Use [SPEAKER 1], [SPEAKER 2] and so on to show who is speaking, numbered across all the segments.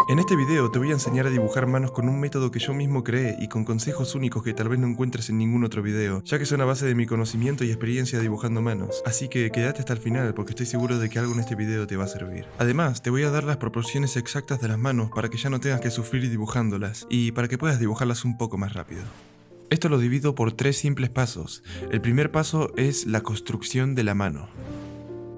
[SPEAKER 1] En este video te voy a enseñar a dibujar manos con un método que yo mismo creé y con consejos únicos que tal vez no encuentres en ningún otro video, ya que son a base de mi conocimiento y experiencia dibujando manos, así que quédate hasta el final porque estoy seguro de que algo en este video te va a servir. Además, te voy a dar las proporciones exactas de las manos para que ya no tengas que sufrir dibujándolas, y para que puedas dibujarlas un poco más rápido. Esto lo divido por 3 simples pasos. El primer paso es la construcción de la mano.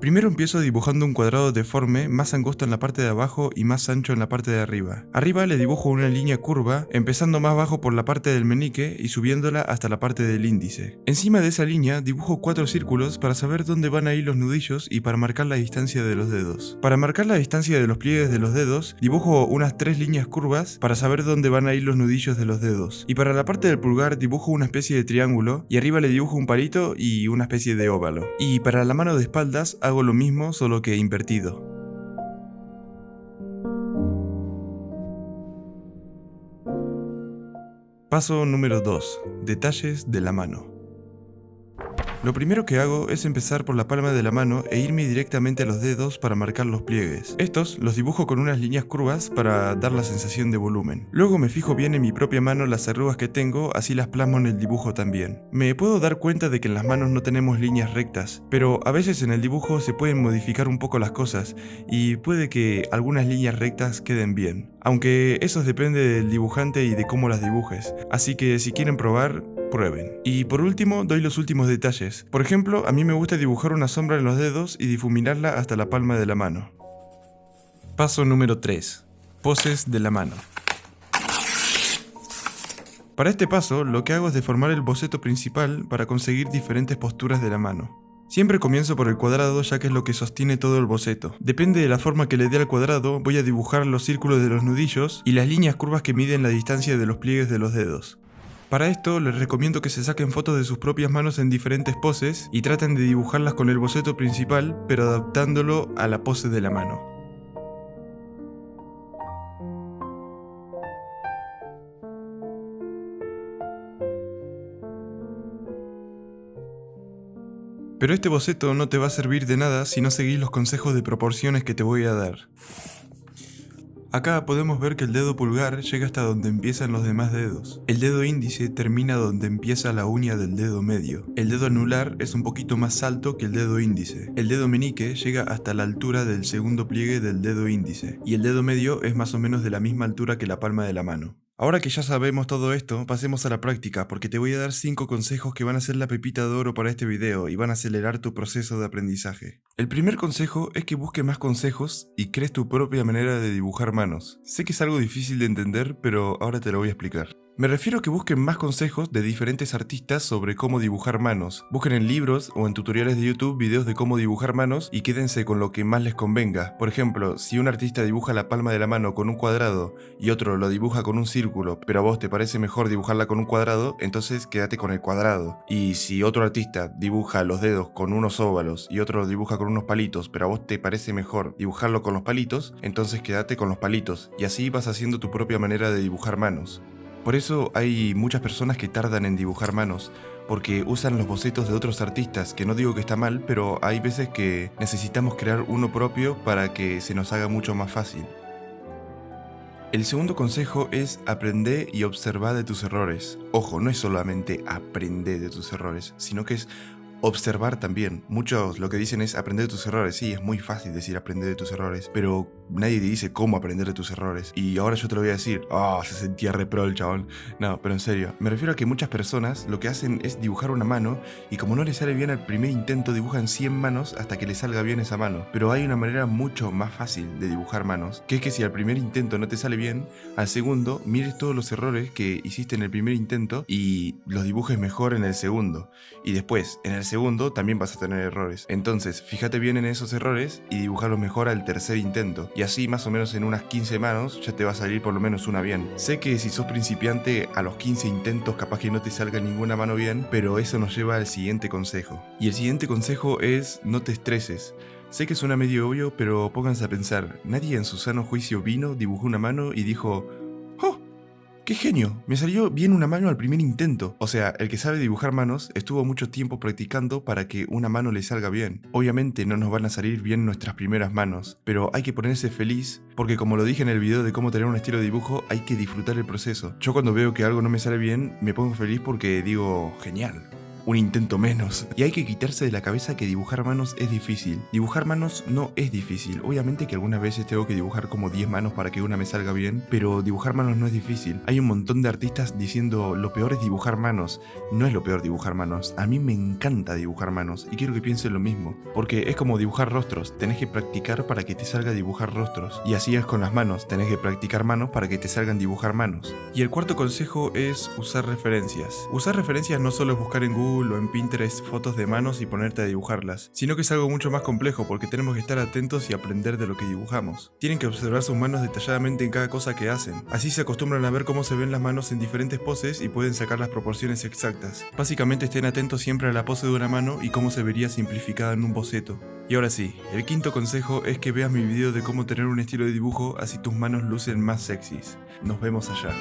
[SPEAKER 1] Primero empiezo dibujando un cuadrado deforme, más angosto en la parte de abajo y más ancho en la parte de arriba. Arriba le dibujo una línea curva, empezando más bajo por la parte del meñique y subiéndola hasta la parte del índice. Encima de esa línea dibujo 4 círculos para saber dónde van a ir los nudillos y para marcar la distancia de los dedos. Para marcar la distancia de los pliegues de los dedos, dibujo unas 3 líneas curvas para saber dónde van a ir los nudillos de los dedos. Y para la parte del pulgar dibujo una especie de triángulo y arriba le dibujo un palito y una especie de óvalo. Y para la mano de espaldas hago lo mismo, solo que invertido. Paso número 2. Detalles de la mano. Lo primero que hago es empezar por la palma de la mano e irme directamente a los dedos para marcar los pliegues. Estos los dibujo con unas líneas curvas para dar la sensación de volumen. Luego me fijo bien en mi propia mano las arrugas que tengo, así las plasmo en el dibujo también. Me puedo dar cuenta de que en las manos no tenemos líneas rectas, pero a veces en el dibujo se pueden modificar un poco las cosas y puede que algunas líneas rectas queden bien. Aunque eso depende del dibujante y de cómo las dibujes, así que si quieren probar, prueben. Y por último, doy los últimos detalles. Por ejemplo, a mí me gusta dibujar una sombra en los dedos y difuminarla hasta la palma de la mano. Paso número 3. Poses de la mano. Para este paso, lo que hago es deformar el boceto principal para conseguir diferentes posturas de la mano. Siempre comienzo por el cuadrado, ya que es lo que sostiene todo el boceto. Depende de la forma que le dé al cuadrado, voy a dibujar los círculos de los nudillos y las líneas curvas que miden la distancia de los pliegues de los dedos. Para esto les recomiendo que se saquen fotos de sus propias manos en diferentes poses y traten de dibujarlas con el boceto principal, pero adaptándolo a la pose de la mano. Pero este boceto no te va a servir de nada si no seguís los consejos de proporciones que te voy a dar. Acá podemos ver que el dedo pulgar llega hasta donde empiezan los demás dedos. El dedo índice termina donde empieza la uña del dedo medio. El dedo anular es un poquito más alto que el dedo índice. El dedo meñique llega hasta la altura del segundo pliegue del dedo índice. Y el dedo medio es más o menos de la misma altura que la palma de la mano. Ahora que ya sabemos todo esto, pasemos a la práctica, porque te voy a dar 5 consejos que van a ser la pepita de oro para este video y van a acelerar tu proceso de aprendizaje. El primer consejo es que busques más consejos y crees tu propia manera de dibujar manos. Sé que es algo difícil de entender, pero ahora te lo voy a explicar. Me refiero a que busquen más consejos de diferentes artistas sobre cómo dibujar manos. Busquen en libros o en tutoriales de YouTube videos de cómo dibujar manos y quédense con lo que más les convenga. Por ejemplo, si un artista dibuja la palma de la mano con un cuadrado y otro lo dibuja con un círculo, pero a vos te parece mejor dibujarla con un cuadrado, entonces quédate con el cuadrado. Y si otro artista dibuja los dedos con unos óvalos y otro lo dibuja con unos palitos, pero a vos te parece mejor dibujarlo con los palitos, entonces quédate con los palitos. Y así vas haciendo tu propia manera de dibujar manos. Por eso hay muchas personas que tardan en dibujar manos, porque usan los bocetos de otros artistas, que no digo que está mal, pero hay veces que necesitamos crear uno propio para que se nos haga mucho más fácil. El segundo consejo es aprender y observar de tus errores. Ojo, no es solamente aprender de tus errores, sino que es observar también. Muchos lo que dicen es aprender de tus errores. Sí, es muy fácil decir aprender de tus errores, pero nadie te dice cómo aprender de tus errores. Y ahora yo te lo voy a decir. Se sentía repro el chabón. No, pero en serio, me refiero a que muchas personas lo que hacen es dibujar una mano y como no les sale bien al primer intento, dibujan 100 manos hasta que les salga bien esa mano. Pero hay una manera mucho más fácil de dibujar manos, que es que si al primer intento no te sale bien, al segundo mires todos los errores que hiciste en el primer intento y los dibujes mejor en el segundo. Y después, en el segundo también vas a tener errores. Entonces, fíjate bien en esos errores y dibujarlos mejor al tercer intento. Y así, más o menos en unas 15 manos, ya te va a salir por lo menos una bien. Sé que si sos principiante, a los 15 intentos capaz que no te salga ninguna mano bien, pero eso nos lleva al siguiente consejo. Y el siguiente consejo es: no te estreses. Sé que suena medio obvio, pero pónganse a pensar. Nadie en su sano juicio vino, dibujó una mano y dijo: ¡oh! ¡Qué genio! Me salió bien una mano al primer intento. O sea, el que sabe dibujar manos estuvo mucho tiempo practicando para que una mano le salga bien. Obviamente no nos van a salir bien nuestras primeras manos, pero hay que ponerse feliz porque como lo dije en el video de cómo tener un estilo de dibujo, hay que disfrutar el proceso. Yo cuando veo que algo no me sale bien, me pongo feliz porque digo, genial. Un intento menos. Y hay que quitarse de la cabeza que dibujar manos es difícil. Dibujar manos no es difícil. Obviamente que algunas veces tengo que dibujar como 10 manos para que una me salga bien, pero dibujar manos no es difícil. Hay un montón de artistas diciendo lo peor es dibujar manos. No es lo peor dibujar manos. A mí me encanta dibujar manos y quiero que piensen lo mismo. Porque es como dibujar rostros. Tenés que practicar para que te salga dibujar rostros. Y así es con las manos. Tenés que practicar manos para que te salgan dibujar manos. Y el cuarto consejo es usar referencias. Usar referencias no solo es buscar en Google o en Pinterest fotos de manos y ponerte a dibujarlas, sino que es algo mucho más complejo porque tenemos que estar atentos y aprender de lo que dibujamos. Tienen que observar sus manos detalladamente en cada cosa que hacen. Así se acostumbran a ver cómo se ven las manos en diferentes poses y pueden sacar las proporciones exactas. Básicamente estén atentos siempre a la pose de una mano y cómo se vería simplificada en un boceto. Y ahora sí, el quinto consejo es que veas mi video de cómo tener un estilo de dibujo así tus manos lucen más sexys. Nos vemos allá.